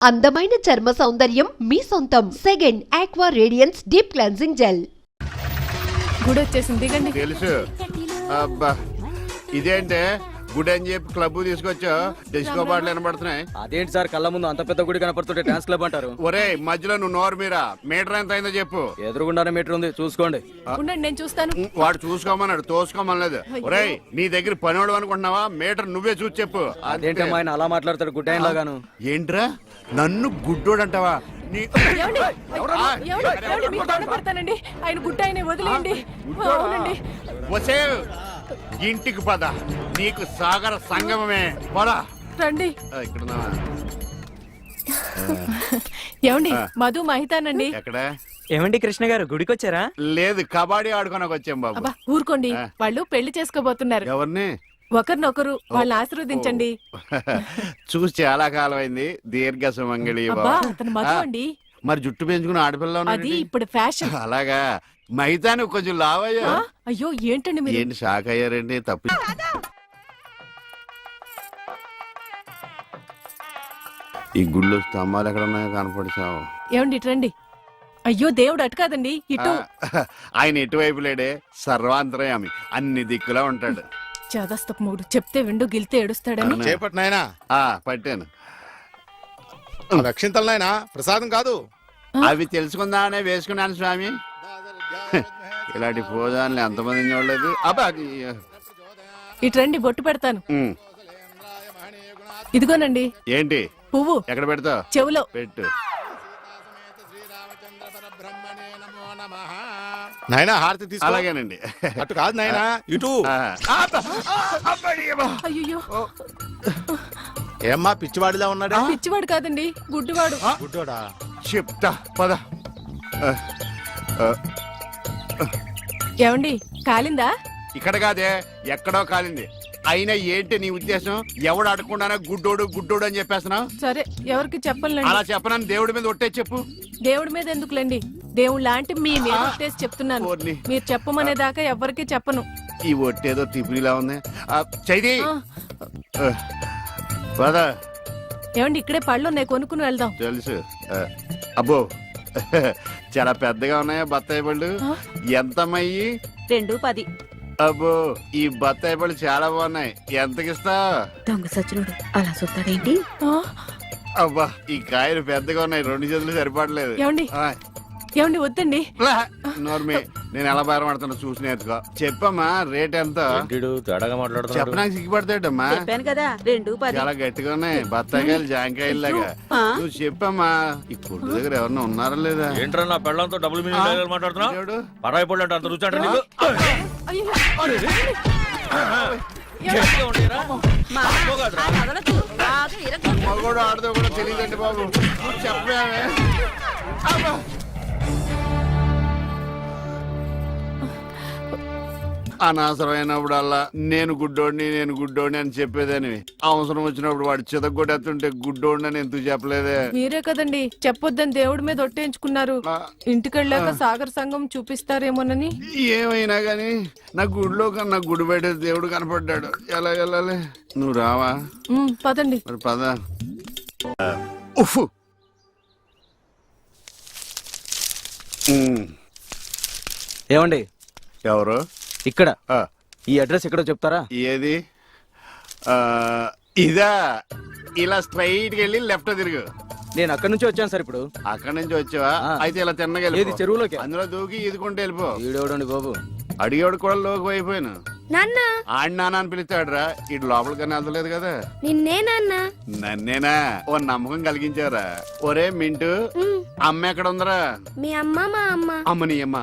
అందమైన చర్మ సౌందర్యం మీ సొంతం. Second aqua radiance deep cleansing gel. గుడి వచ్చేసింది, దిగండి. తెలుసు. అబ్బా ఇదేంటే గుడి అని చెప్పి క్లబ్ తీసుకొచ్చా, డిస్కో బాటలు వినపడుతున్నాయి. అదేంటి సార్, కళ్ళ ముందు అంత పెద్ద గుడి కనపడుతుంటే డాన్స్ క్లబ్ అంటారు? ఒరే మధ్యలో నువ్వు నోరు మీరా, మీటర్ ఎంత అయిందో చెప్పు. ఎదురుగుండానే మీటర్ ఉంది, చూసుకోండి. ఉండండి, నేను చూస్తాను. వాడు చూసుకోమన్నాడు, తోసుకోమనలేదు. ఒరే నీ దగ్గర పనివాడు అనుకుంటున్నావా? మీటర్ నువ్వే చూసి చెప్పు. అదేంటమ్మా ఆయన అలా మాట్లాడతాడు గుడ్డ ఆయన లాగాను? ఏంట్రా నన్ను గుడ్డోడు అంటావా? ఆయన గుడ్డ ఆయన వదిలేయండి. వసే ఇంటికి పద, నీకు సాగర సంగమమే. పద రండి. ఇక్కడ ఏమండి, మధు మహితానండి. ఎక్కడ? ఏమండి కృష్ణ గారు, గుడికి వచ్చారా? లేదు, కబడ్డీ ఆడుకోనకు వచ్చాం బాబు. అబ్బా ఊరుకోండి, వాళ్ళు పెళ్లి చేసుకోబోతున్నారు. ఎవరిని? ఒకరినొకరు, వాళ్ళని ఆశీర్వదించండి. చూసి చాలా కాలం అయింది. దీర్ఘ సుమంగళి. అతను మధు అండి. మరి జుట్టు పెంచుకుని ఆడపిల్ల అది ఇప్పుడు ఫ్యాషన్. అలాగా? మైతాను కొంచెం లావయ్యా. అయ్యో ఏంటండి మీరు? ఏంటి షాక్ అయ్యారండి? తప్పి ఈ గుళ్ళు స్తంభాలు ఎక్కడ ఉన్నాయో కనపడిచావు. ఏమండి ఇటు రండి. అయ్యో దేవుడు అటు కాదండి, ఇటు. ఆయన ఎటువైపు లేడే, సర్వాంతరయామి, అన్ని దిక్కులా ఉంటాడు. చదస్తపు మూడు చెప్తే విండు, గిలితే ఏడుస్తాడని. చేపట్నాయనా? పట్టాను. రక్షింతలనాయనా, ప్రసాదం కాదు. అవి తెలుసుకుందామనే వేసుకున్నాను స్వామి. ఇలాంటి పోదాన్ని ఎంతమంది చూడలేదు. అబ్బా ఇటు రండి, బొట్టు పెడతాను. ఇదిగోనండి. ఏంటి? పువ్వు. ఎక్కడ పెడతావు? చెవులో పెట్టు. నాయనా హారతి తీసుకో. అలాగేనండి. అటు కాదు నాయనా, ఇటు. అయ్యో, ఏమ్మా పిచ్చివాడిలా ఉన్నాడా? పిచ్చివాడు కాదండి, గుడ్డివాడు. గుడ్డోడా? చెప్తా పద. ఏమండి, కాలిందా? ఇక్కడ కాదే, ఎక్కడో కాలింది. అయినా ఏంటి నీ ఉద్దేశం? ఎవడు అడగకుండానే గుడ్డోడు గుడ్డోడు అని చెప్పేస్తున్నావు? సరే, ఎవరికి చెప్పలేండి. అలా చెప్పనని దేవుడి మీద ఒట్టే చెప్పు. దేవుడి మీద ఎందుకులేండి, దేవుడు లాంటి మీ మీద ఒట్టేసి చెప్తున్నాను. మీరు చెప్పమనేదాకా ఎవరికి చెప్పను. ఈ ఒట్టేదో తిప్పిలా ఉంది. చైది పద. ఏమండి, ఇక్కడే పళ్ళు ఉన్నాయి, కొనుక్కుని వెళ్దాం. తెలుసు. అబ్బో చాలా పెద్దగా ఉన్నాయా బత్తాయి పళ్ళు? ఎంతమ్మయ్యి? 2.10. అబ్బో ఈ బత్తాయి పళ్ళు చాలా బాగున్నాయి. ఎంతకిస్తా? దొంగ సచ్చినోడు అలా చూస్తాడేంటి? అబ్బా ఈ కాయలు పెద్దగా ఉన్నాయి, 2 చేతులు సరిపడలేదు. ఏమండి వద్దండి. నోర్మి, నేను ఎలా బయటపడుతున్నా చూసి నేర్చుకో. చెప్పమ్మా రేట్ ఎంత? చెప్పడానికి సిగ్గుపడతాడమ్మా. చెప్పాను కదా, 2.10. చాలా గట్టిగా ఉన్నాయి బత్తాయికాయలు, జాంకాయలు లాగా. నువ్వు చెప్పమ్మా. ఈ కొట్టు దగ్గర ఎవరన్నా ఉన్నారా లేదా? ఏంట్రా నా పెళ్ళంతో డబుల్ మీనింగ్ మాట్లాడుతున్నావు? పరాయి పళ్ళు అంటే అంత రుచి అంటే నీకు? మగోడు ఆడదో కూడా తెలియదండి బాబు. చెప్పే అనవసరమైనప్పుడల్లా నేను గుడ్డోడిని అని చెప్పేదని, అవసరం వచ్చినప్పుడు వాడు చితగొట్టేస్తుంటే గుడ్డోడిని అని ఎందుకు చెప్పలేదే? మీరే కదండి చెప్పొద్దని దేవుడి మీద ఒట్టేయించుకున్నారు. ఇంటికెళ్ళాక సాగర్ సంఘం చూపిస్తారేమోనని. ఏమైనా గాని నా గుడిలో కన్నా గుడి బయట దేవుడు కనపడ్డాడు. ఎలా వెళ్ళాలి? నువ్వు రావా? పదండి. మరి పద. ఉఫ్. ఏమండి, ఎవరు? ఇక్కడ ఈ అడ్రస్ ఎక్కడో చెప్తారా? ఏది? ఇదా? ఇలా స్ట్రైట్ గా వెళ్ళి లెఫ్ట్ తిరుగు. నేను అక్కడి నుంచి వచ్చాను సార్. ఇప్పుడు అక్కడి నుంచి వచ్చావా? అయితే ఇలా తిన్నగా చెరువులోకి అందులో దూకి ఈదుకుంటూ వెళ్ళిపో. ఈడోడండి బాబు, అడిగాడు కూడా లోకి అయిపోయాను. ఆడి నాన్న అని పిలుస్తాడురా. ఇటు లోపలికన్నా వెళ్తలేదు కదా. నిన్నే నాన్న. నన్నేనా? ఓ నమ్మకం కలిగించారా? ఒరే మింటూ, అమ్మ ఎక్కడ ఉందరా? మీ అమ్మ మా అమ్మ. అమ్మ నీ అమ్మ?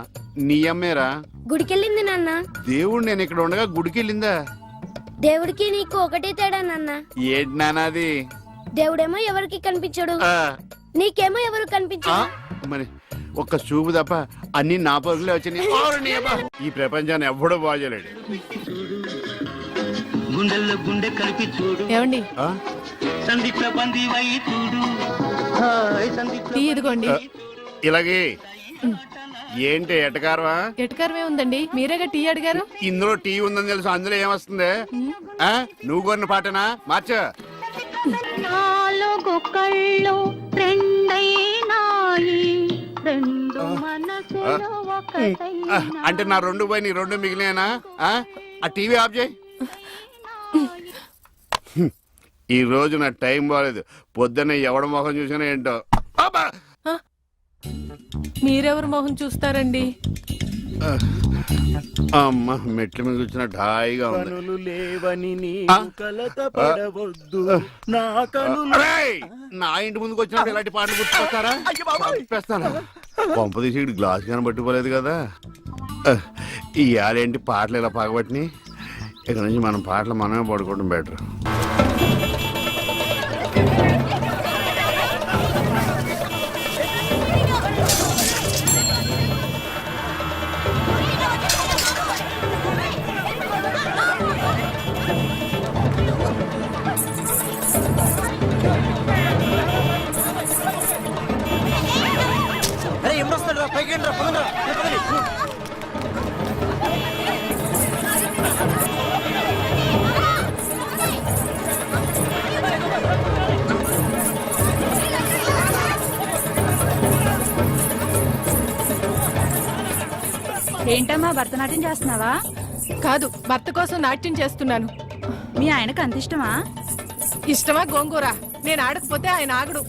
నీ అమ్మేరా? గుడికెళ్ళింది నాన్న. దేవుడు నేను ఇక్కడ ఉండగా గుడికి వెళ్ళిందా? దేవుడికి నీకు ఒకటే తేడా నాన్న. ఏంటి నాన్నది? దేవుడేమో ఎవరికి కనిపించడు, నీకేమో ఎవరు కనిపించడు. మరి ఒక్క చూపు తప్ప అన్ని నా పరుగులే వచ్చినాయి. ఈ ప్రపంచాన్ని ఎవ్వడూ బాగోలేడు. ఏమండి, ఇదిగోండి. ఇలాగే ఏంటి ఎటకారమా? ఎటకారమే ఉందండి, మీరేగా టీ అడిగారు. ఇందులో టీ ఉందని తెలుసు, అందులో ఏమొస్తుంది? నువ్వు కొన్న పాటనా? మార్చ. నాలుగు కళ్ళు అంటే నా రెండు పోయి నీ రెండు మిగిలినా ఆ టీవీ ఆఫ్ చేయి. ఈ రోజు నా టైం బాగాలేదు. పొద్దున్న ఎవడ మొహం చూసినా ఏంటో. అబ్బా! మీరెవరు మొహం చూస్తారండి? అమ్మ మెట్ల మీద కూర్చున్నట్టు హాయిగా ఉంది. అరేయ్! నా ఇంటి ముందుకు వచ్చినప్పుడు ఇలాంటి పాటలు గుర్తుకొస్తారా? చంపేస్తాను. పంప తీసి గ్లాస్ కానీ పట్టుకోలేదు కదా. ఈ ఆడేంటి పాటలు ఇలా పగబట్టిని. ఇక్కడ నుంచి మనం పాటలు మనమే పడుకోవడం బెటర్. ఏంటమ్మా భరతనాట్యం చేస్తున్నావా? కాదు, భర్త కోసం నాట్యం చేస్తున్నాను. మీ ఆయనకు అంత ఇష్టమా? ఇష్టమా గోంగూర? నేను ఆడకపోతే ఆయన ఆగడు.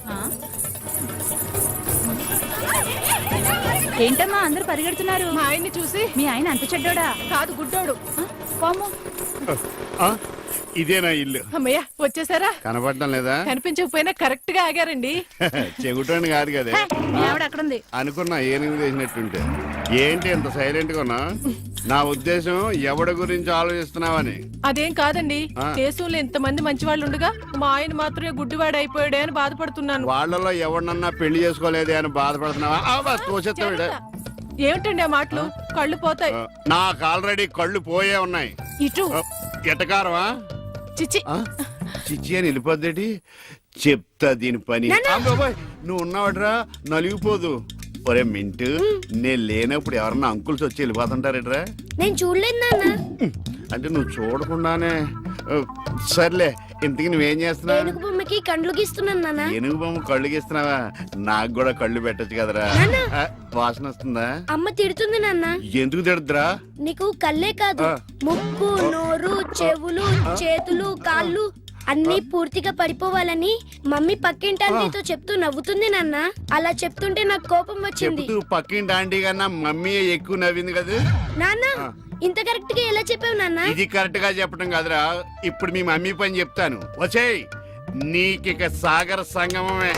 ఏంటమ్మా అందరూ పరిగెడుతున్నారు? మా ఆయన్ని చూసి. మీ ఆయన అంత చెడ్డోడా? కాదు, గుడ్డోడు. పాము. ఇదేనా ఇల్లు? అమ్మయ్య, వచ్చేసారా? కనపడటం లేదా? కనిపించకపోయినా కరెక్ట్ గా ఆగారండి. చెగుటోని కాదు కదా. మీ ఆవిడ అక్కడుంది. అనుకున్నా ఏనుగు చేసినట్టుంటే. ఏంటి ఎంత సైలెంట్ గా ఉన్నా? నా ఉద్దేశం ఎవడి గురించి ఆలోచిస్తున్నావని. అదేం కాదండి, దేశంలో ఇంతమంది మంచి వాళ్ళు ఉండగా మా ఆయన మాత్రమే గుడ్డివాడు అయిపోయాడే అని బాధపడుతున్నాను. వాళ్ళలో ఎవరినన్నా పెళ్లి చేసుకోలేదే అని బాధపడుతున్నావా? తోసేస్తావిడ. ఏమిటండి ఆ మాటలు? కళ్ళు పోతాయి. నాకు ఆల్రెడీ కళ్ళు పోయే ఉన్నాయి. ఇటు ఎటకారమా? చిచ్చి. చిచ్చి అని వెళ్ళిపోద్దేటి? చెప్తా దీని పని. నువ్వు ఉన్నావట్రా, నలిగిపోదు. ఒరే మింటు, నేను లేనప్పుడు ఎవరన్నా అంకుల్స్ వచ్చి వెళ్ళిపోతుంటారేట్రా? నేను చూడలేదు నాన్న. అంటే నువ్వు చూడకుండానే. సర్లే, ఇంతకి నువ్వేం చేస్తున్నావు? ఏనుగు బొమ్మకి కళ్ళు గీస్తున్నాను నాన్న. ఏనుగు బొమ్మ కళ్ళు గీస్తున్నావా? నాకు కూడా కళ్ళు పెట్టచ్చు కదరా. వాసన వస్తుందా? అమ్మ తిడుతుంది నాన్న. ఎందుకు తిడద్దురా? నీకు కళ్ళే కాదు, ముక్కు, నోరు, చెవులు, చేతులు, కాళ్ళు అన్ని పూర్తిగా పడిపోవాలని మమ్మీ పక్కింటి ఆంటీతో చెప్తూ నవ్వుతుంది నాన్న. అలా చెప్తుంటే నాకు కోపం వచ్చింది. చెప్తూ పక్కింటి ఆంటీ కన్నా మమ్మీ ఎక్కువ నవ్వింది కదా నాన్న. ఇంత కరెక్ట్ గా ఎలా చెప్పావు నాన్న? ఇది కరెక్ట్ గా చెప్పడం కాదురా. ఇప్పుడు మీ మమ్మీ పని చెప్తాను. వచ్చేయ్, నీకిక సాగర సంగమమే.